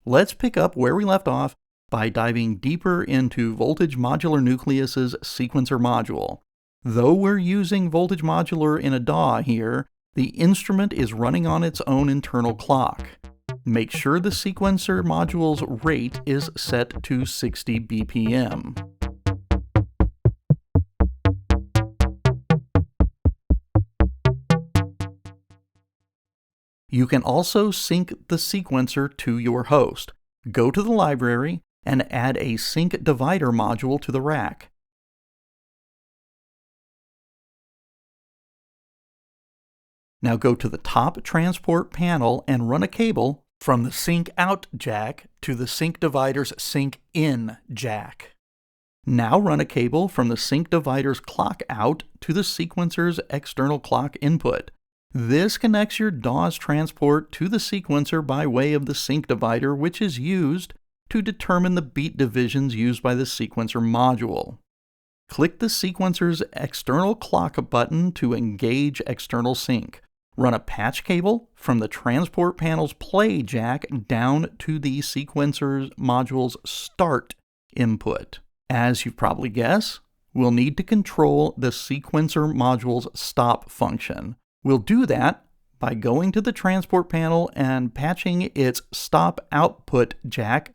Let's pick up where we left off by diving deeper into Voltage Modular Nucleus's sequencer module. Though we're using Voltage Modular in a DAW here, the instrument is running on its own internal clock. Make sure the sequencer module's rate is set to 60 BPM. You can also sync the sequencer to your host. Go to the library and add a sync divider module to the rack. Now go to the top transport panel and run a cable from the sync out jack to the sync divider's sync in jack. Now run a cable from the sync divider's clock out to the sequencer's external clock input. This connects your DAW's transport to the sequencer by way of the sync divider, which is used to determine the beat divisions used by the sequencer module. Click the sequencer's external clock button to engage external sync. Run a patch cable from the transport panel's play jack down to the sequencer module's start input. As you've probably guessed, we'll need to control the sequencer module's stop function. We'll do that by going to the transport panel and patching its stop output jack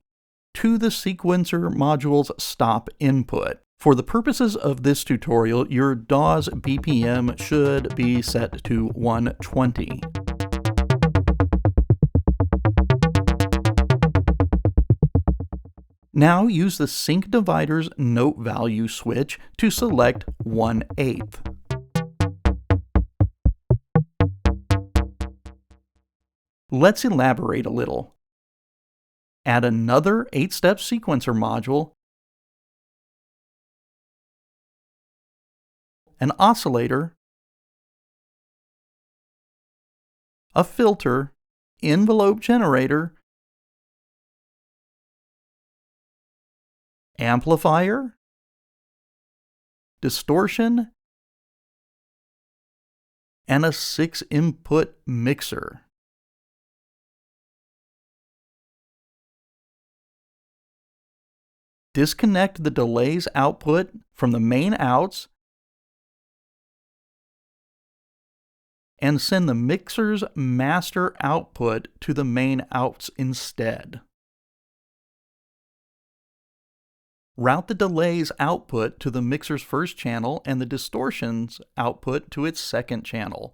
to the sequencer module's stop input. For the purposes of this tutorial, your DAW's BPM should be set to 120. Now use the sync divider's note value switch to select 1/8. Let's elaborate a little. Add another 8-step sequencer module, an oscillator, a filter, envelope generator, amplifier, distortion, and a 6-input mixer. Disconnect the delay's output from the main outs and send the mixer's master output to the main outs instead. Route the delay's output to the mixer's first channel and the distortion's output to its second channel.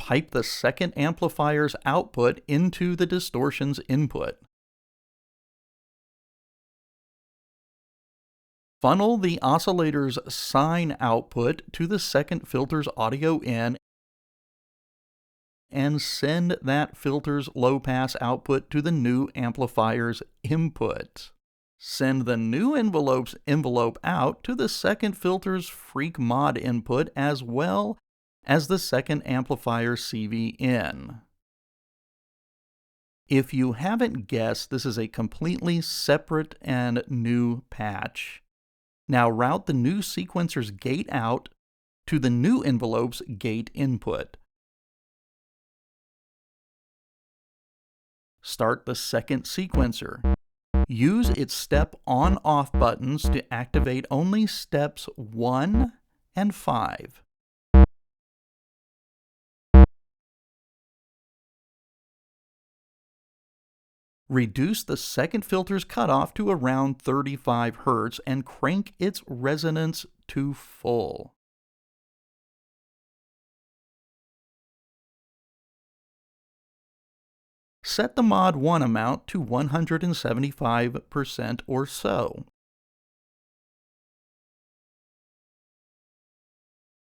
Pipe the second amplifier's output into the distortion's input. Funnel the oscillator's sine output to the second filter's audio in and send that filter's low-pass output to the new amplifier's input. Send the new envelope's envelope out to the second filter's freak mod input as well as the second amplifier's CV in. If you haven't guessed, this is a completely separate and new patch. Now route the new sequencer's gate out to the new envelope's gate input. Start the second sequencer. Use its step on-off buttons to activate only steps 1 and 5. Reduce the second filter's cutoff to around 35 Hz and crank its resonance to full. Set the Mod 1 amount to 175% or so.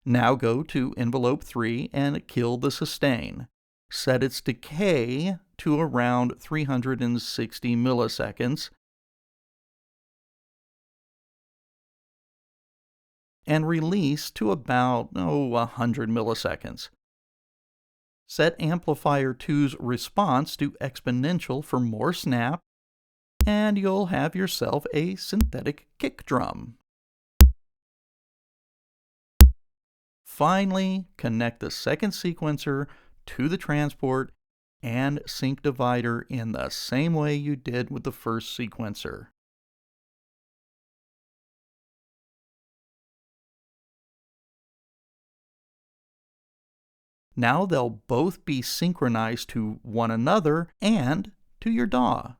Now go to envelope 3 and kill the sustain. Set its decay to around 360 milliseconds and release to about 100 milliseconds. Set amplifier 2's response to exponential for more snap, and you'll have yourself a synthetic kick drum. Finally, connect the second sequencer to the transport and sync divider in the same way you did with the first sequencer. Now they'll both be synchronized to one another and to your DAW.